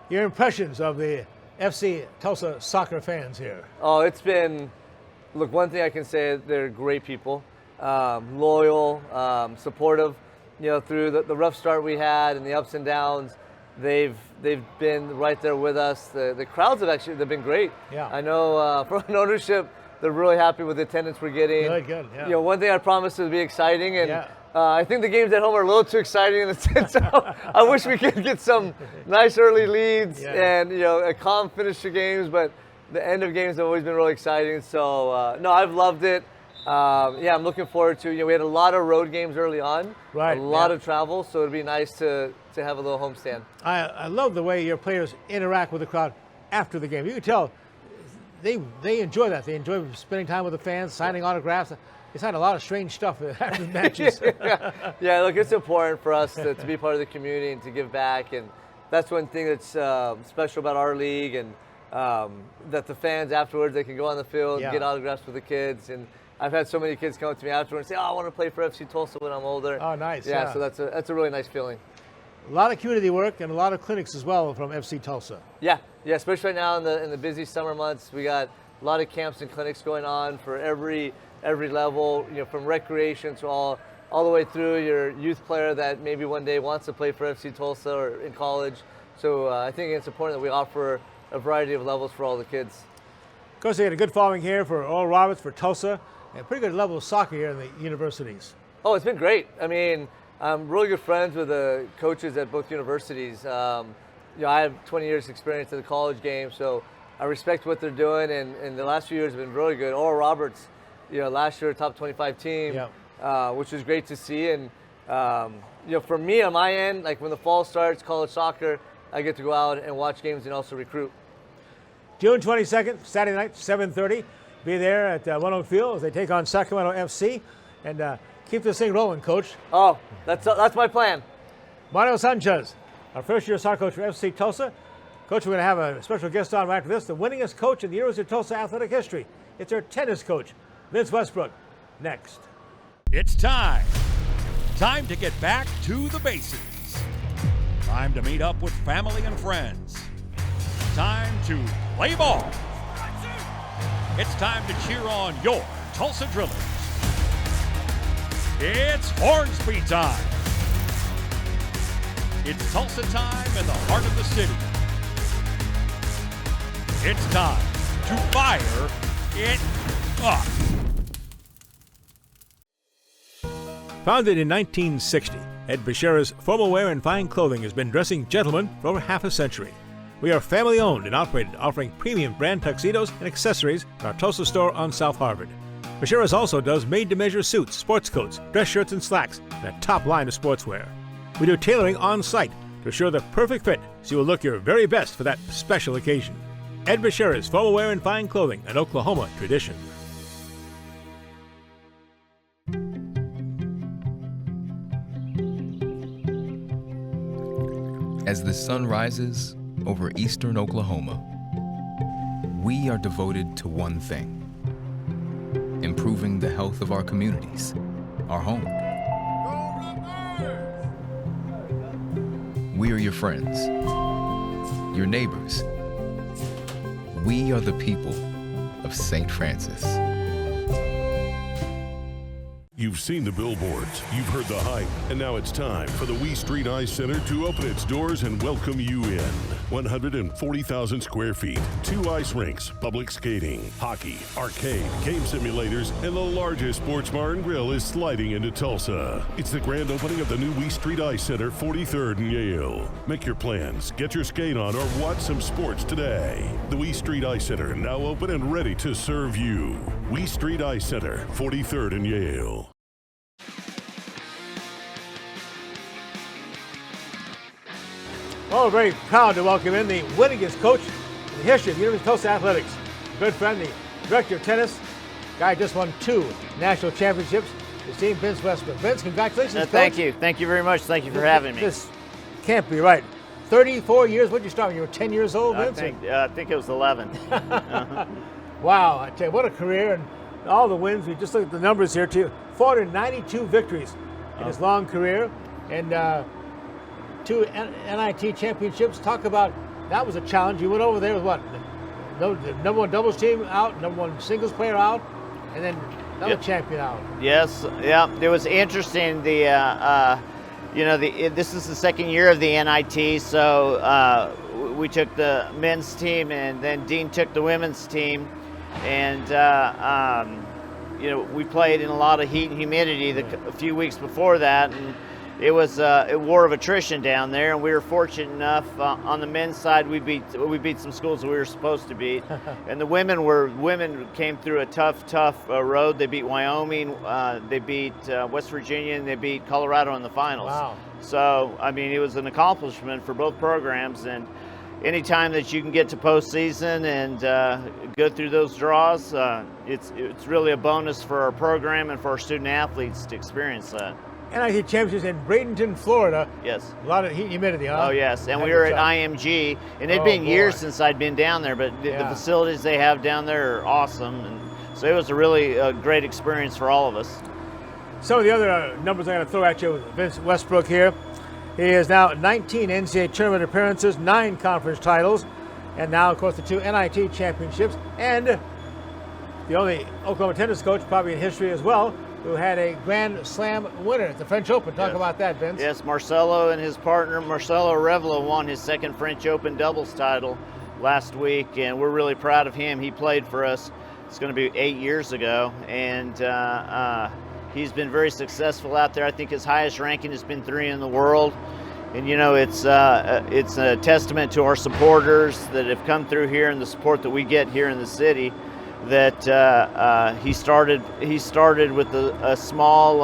Your impressions of the FC Tulsa soccer fans here? Oh, it's been, look, one thing I can say, they're great people. Loyal, supportive, through the rough start we had and the ups and downs. They've been right there with us. The crowds they've been great. Yeah. I know from an ownership, they're really happy with the attendance we're getting. Good. Yeah. One thing I promised would be exciting, and I think the games at home are a little too exciting in the sense. So I wish we could get some nice early leads and a calm finish to games, but the end of games have always been really exciting. So no, I've loved it. I'm looking forward to, we had a lot of road games early on, a lot of travel, so it'd be nice to have a little homestand. I love the way your players interact with the crowd after the game. You can tell they enjoy that. They enjoy spending time with the fans, signing autographs. They sign a lot of strange stuff after the matches. Yeah, look, it's important for us to be part of the community and to give back, and that's one thing that's special about our league, and that the fans afterwards, they can go on the field and get autographs with the kids. And I've had so many kids come up to me afterwards and say, I want to play for FC Tulsa when I'm older. Oh, nice. Yeah, so that's a really nice feeling. A lot of community work and a lot of clinics as well from FC Tulsa. Yeah, especially right now in the busy summer months. We got a lot of camps and clinics going on for every level, from recreation to all the way through your youth player that maybe one day wants to play for FC Tulsa or in college. So I think it's important that we offer a variety of levels for all the kids. Of course, they had a good following here for Oral Roberts, for Tulsa, and a pretty good level of soccer here in the universities. Oh, it's been great. I mean, I'm really good friends with the coaches at both universities. I have 20 years experience in the college game, so I respect what they're doing, and the last few years have been really good. Oral Roberts, last year top 25 team, which was great to see. And for me on my end, like when the fall starts, college soccer, I get to go out and watch games and also recruit. June 22nd, Saturday night, 7:30. Be there at One Oak Field as they take on Sacramento FC, and keep this thing rolling, Coach. Oh, that's my plan. Mario Sanchez, our first-year soccer coach for FC Tulsa. Coach, we're going to have a special guest on right after this, the winningest coach in the University of Tulsa athletic history. It's our tennis coach, Vince Westbrook. Next. It's time. Time to get back to the basics. Time to meet up with family and friends. Time to play ball. It's time to cheer on your Tulsa Drillers. It's Hornsby time. It's Tulsa time in the heart of the city. It's time to fire it up. Founded in 1960, Ed Bashira's Formal Wear and Fine Clothing has been dressing gentlemen for over half a century. We are family owned and operated, offering premium brand tuxedos and accessories in our Tulsa store on South Harvard. Bashira's also does made-to-measure suits, sports coats, dress shirts, and slacks, and a top line of sportswear. We do tailoring on site to assure the perfect fit so you will look your very best for that special occasion. Ed Bashira's Formal Wear and Fine Clothing, an Oklahoma tradition. As the sun rises over eastern Oklahoma, we are devoted to one thing: improving the health of our communities, our home. We are your friends, your neighbors. We are the people of St. Francis. You've seen the billboards, you've heard the hype, and now it's time for the We Street Ice Center to open its doors and welcome you in. 140,000 square feet, 2 ice rinks, public skating, hockey, arcade, game simulators, and the largest sports bar and grill is sliding into Tulsa. It's the grand opening of the new We Street Ice Center, 43rd and Yale. Make your plans, get your skate on, or watch some sports today. The We Street Ice Center, now open and ready to serve you. We Street Ice Center, 43rd and Yale. Well, we're very proud to welcome in the winningest coach in the history of University of Tulsa Athletics. Good friend, the director of tennis, guy just won 2 national championships. His team, Vince Westbrook. Vince, congratulations, Coach. Thank you. Thank you very much. Thank you for having me. This can't be right. 34 years, when did you start? When you were 10 years old, Vince? I think it was 11. Wow, I tell you, what a career, and all the wins. We just looked at the numbers here, too. 492 victories in his long career, and 2 NIT championships. Talk about, that was a challenge. You went over there with what? The number 1 doubles team out, number 1 singles player out, and then another champion out. Yes, yeah. It was interesting. This is the second year of the NIT, so we took the men's team, and then Dean took the women's team, and we played in a lot of heat and humidity a few weeks before that, and it was a war of attrition down there, and we were fortunate enough on the men's side we beat some schools that we were supposed to beat, and the women came through a tough road. They beat Wyoming, they beat West Virginia, and they beat Colorado in the finals. Wow. So I mean, it was an accomplishment for both programs, and anytime that you can get to postseason and go through those draws, it's really a bonus for our program and for our student athletes to experience that. NIT championships in Bradenton, Florida. Yes. A lot of heat and humidity, huh? Oh, yes. And we were at IMG, and it'd been years since I'd been down there, but the facilities they have down there are awesome. And so it was a really great experience for all of us. Some of the other numbers I'm going to throw at you with Vince Westbrook here. He has now 19 NCAA tournament appearances, 9 conference titles, and now, of course, the 2 NIT championships, and the only Oklahoma tennis coach probably in history as well who had a Grand Slam winner at the French Open. Talk about that, Vince. Yes, Marcelo and his partner, Marcelo Arevalo, won his 2nd French Open doubles title last week, and we're really proud of him. He played for us, it's going to be 8 years ago, and he's been very successful out there. I think his highest ranking has been 3 in the world. And it's a testament to our supporters that have come through here and the support that we get here in the city. That he started with a small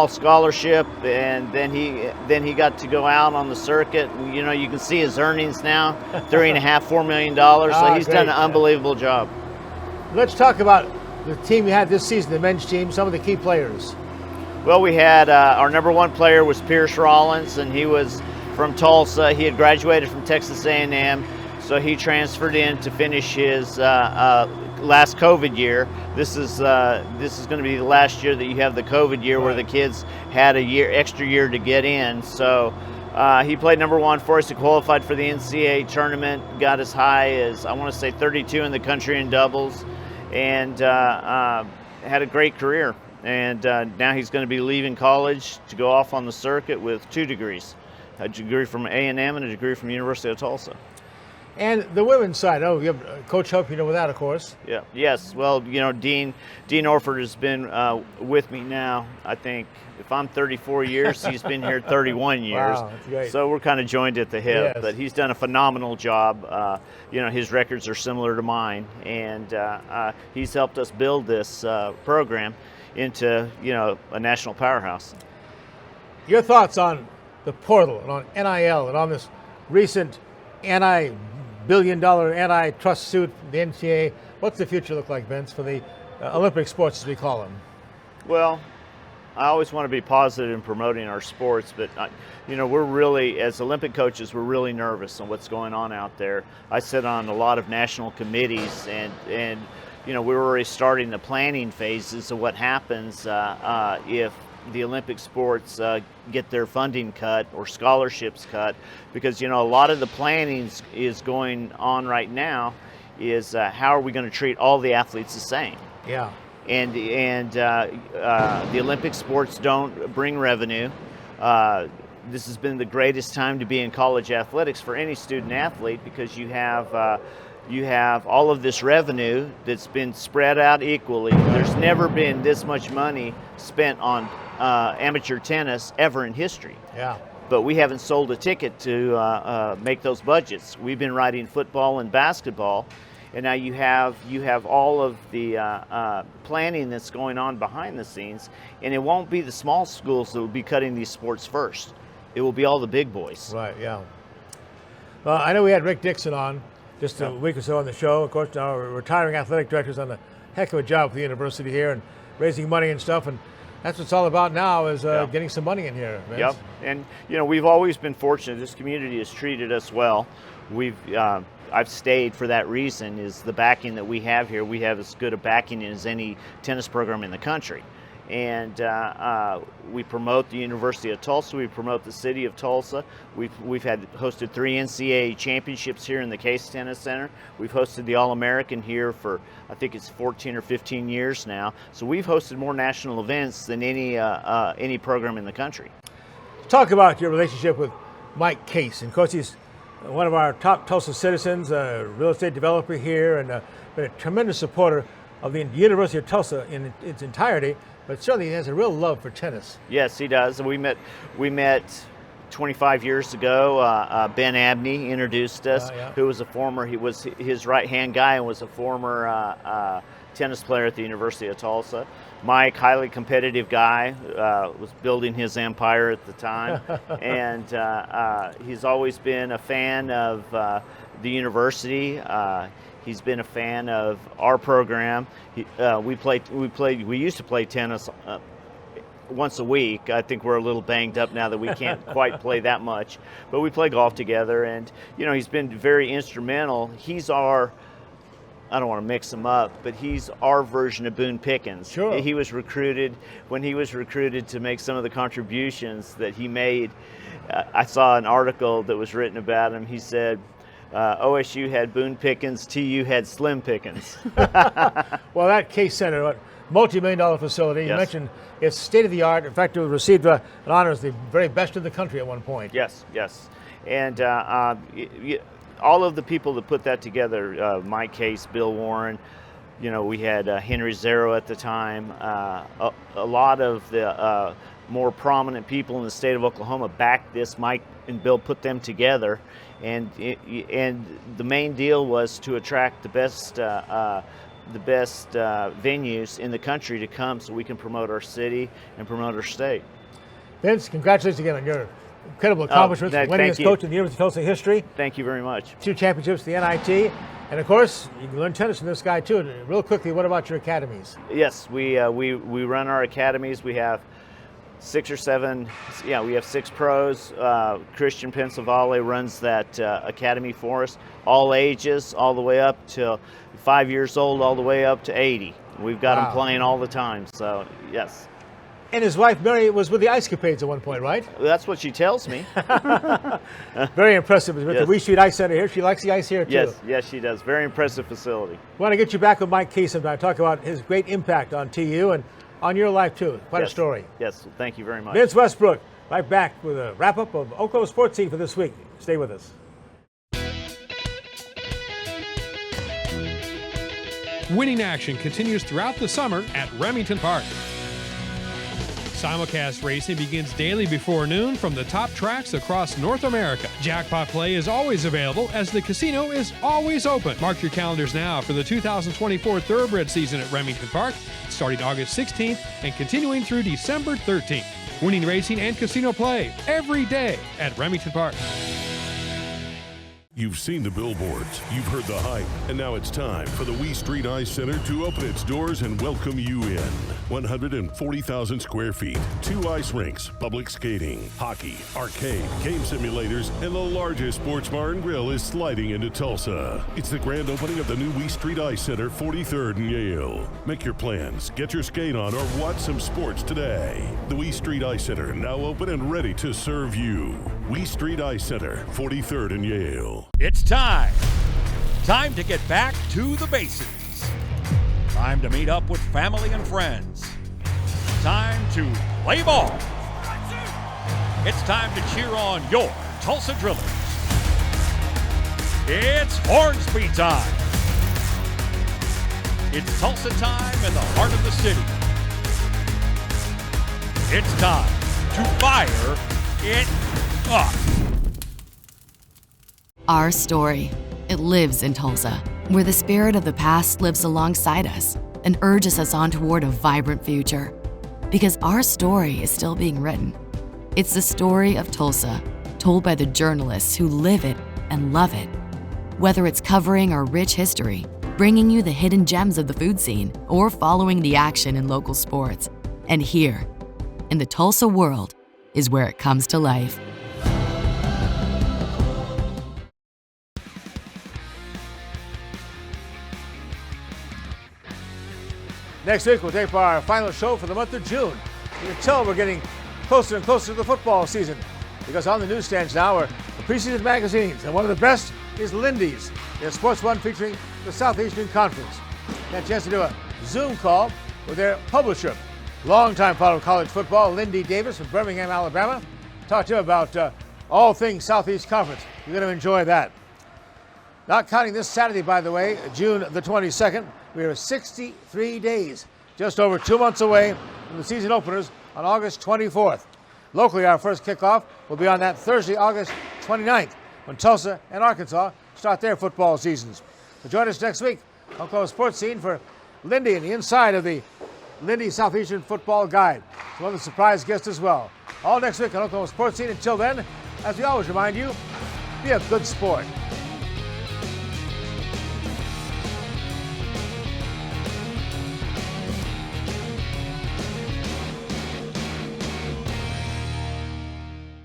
scholarship, and then he got to go out on the circuit. And, you can see his earnings now, $3.5–4 million. So he's done an unbelievable job. Let's talk about the team you had this season, the men's team. Some of the key players. Well, we had our number 1 player was Pierce Rollins, and he was from Tulsa. He had graduated from Texas A&M. So he transferred in to finish his last COVID year. This is going to be the last year that you have the COVID year, where the kids had a extra year to get in. So he played number 1 for us. He qualified for the NCAA tournament, got as high as, I want to say, 32 in the country in doubles, and had a great career. And now he's going to be leaving college to go off on the circuit with 2 degrees, a degree from A&M and a degree from the University of Tulsa. And the women's side, you have Coach Hope, with that, of course. Yeah. Yes. Well, Dean Orford has been with me now. I think if I'm 34 years, he's been here 31 years. Wow, that's great. So we're kind of joined at the hip. Yes. But he's done a phenomenal job. His records are similar to mine, and he's helped us build this program into a national powerhouse. Your thoughts on the portal and on NIL and on this recent billion-dollar antitrust suit, the NCAA. What's the future look like, Vince, for the Olympic sports, as we call them? Well, I always want to be positive in promoting our sports, but we're really, as Olympic coaches, we're really nervous on what's going on out there. I sit on a lot of national committees, and we're already starting the planning phases of what happens if the Olympic sports get their funding cut or scholarships cut, because a lot of the planning is going on right now is how are we going to treat all the athletes the same? Yeah. And the Olympic sports don't bring revenue. This has been the greatest time to be in college athletics for any student athlete, because you have all of this revenue that's been spread out equally. There's never been this much money spent on amateur tennis ever in history. Yeah. But we haven't sold a ticket to make those budgets. We've been writing football and basketball, and now you have all of the planning that's going on behind the scenes, and it won't be the small schools that will be cutting these sports first. It will be all the big boys. Right, yeah. I know we had Rick Dixon on just a week or so on the show. Of course, our retiring athletic director's done a heck of a job for the university here and raising money and stuff, and that's what it's all about now, is getting some money in here, Vince. Yep, and we've always been fortunate. This community has treated us well. I've stayed for that reason, is the backing that we have here. We have as good a backing as any tennis program in the country. And we promote the University of Tulsa. We promote the city of Tulsa. We've hosted 3 NCAA championships here in the Case Tennis Center. We've hosted the All-American here for, I think it's 14 or 15 years now. So we've hosted more national events than any program in the country. Talk about your relationship with Mike Case. And of course, he's one of our top Tulsa citizens, a real estate developer here, and been a tremendous supporter of the University of Tulsa in its entirety. But certainly he has a real love for tennis. Yes, he does. We met 25 years ago. Ben Abney introduced us, who was he was his right-hand guy and was a former tennis player at the University of Tulsa. Mike, highly competitive guy, was building his empire at the time. And he's always been a fan of the university. He's been a fan of our program. We used to play tennis once a week. I think we're a little banged up now that we can't quite play that much. But we play golf together, and he's been very instrumental. He's our, I don't want to mix him up, but he's our version of Boone Pickens. Sure. He was recruited, when he was recruited to make some of the contributions that he made. I saw an article that was written about him. He said, OSU had Boone Pickens, TU had Slim Pickens. Well, that Case Center, multi-million-dollar facility, you mentioned it's state-of-the-art. In fact, it received an honor as the very best in the country at one point. Yes. And all of the people that put that together, Mike Case, Bill Warren, we had Henry Zero at the time. A lot of the more prominent people in the state of Oklahoma backed this. Mike and Bill put them together, and the main deal was to attract the best venues in the country to come, so we can promote our city and promote our state. Vince, congratulations again on your incredible accomplishments, winning as coach in the University of Tulsa history. Thank you very much. 2 championships, the NIT, and of course, you can learn tennis from this guy too. Real quickly, what about your academies? Yes, we run our academies. We have 6 or 7, yeah, we have 6 pros. Christian Pensavalle runs that academy for us, all ages, all the way up to 5 years old, all the way up to 80. We've got them playing all the time, so yes. And his wife, Mary, was with the Ice Capades at one point, right? That's what she tells me. Very impressive. With Yes. the Wee Street Ice Center here. She likes the ice here, too. Yes, she does. Very impressive facility. We want to get you back with Mike Key sometime, talk about his great impact on TU and on your life, too. Quite a story. Yes, thank you very much. Vince Westbrook, right back with a wrap-up of Oklahoma Sports Scene for this week. Stay with us. Winning action continues throughout the summer at Remington Park. Simulcast racing begins daily before noon from the top tracks across North America. Jackpot play is always available as the casino is always open. Mark your calendars now for the 2024 Thoroughbred season at Remington Park, starting August 16th and continuing through December 13th. Winning racing and casino play every day at Remington Park. You've seen the billboards, you've heard the hype, and now it's time for the Wee Street Ice Center to open its doors and welcome you in. 140,000 square feet, 2 ice rinks, public skating, hockey, arcade, game simulators, and the largest sports bar and grill is sliding into Tulsa. It's the grand opening of the new Wee Street Ice Center, 43rd and Yale. Make your plans, get your skate on, or watch some sports today. The Wee Street Ice Center, now open and ready to serve you. Wee Street Ice Center, 43rd and Yale. It's time. Time to get back to the basics. Time to meet up with family and friends. Time to play ball. It's time to cheer on your Tulsa Drillers. It's Hornsby time. It's Tulsa time in the heart of the city. It's time to fire it up. Our story, it lives in Tulsa, where the spirit of the past lives alongside us and urges us on toward a vibrant future. Because our story is still being written. It's the story of Tulsa, told by the journalists who live it and love it. Whether it's covering our rich history, bringing you the hidden gems of the food scene, or following the action in local sports. And here, in the Tulsa World, is where it comes to life. Next week, we'll tape our final show for the month of June. You can tell we're getting closer and closer to the football season because on the newsstands now are the preseason magazines, and one of the best is Lindy's, their sports one featuring the Southeastern Conference. Got a chance to do a Zoom call with their publisher, longtime follower of college football, Lindy Davis from Birmingham, Alabama. Talked to him about all things Southeast Conference. You're going to enjoy that. Not counting this Saturday, by the way, June the 22nd. We are 63 days, just over 2 months away from the season openers on August 24th. Locally, our first kickoff will be on that Thursday, August 29th, when Tulsa and Arkansas start their football seasons. So join us next week on Oklahoma Sports Scene for Lindy and the inside of the Lindy Southeastern Football Guide. So one of the surprise guests as well. All next week on Oklahoma Sports Scene. Until then, as we always remind you, be a good sport.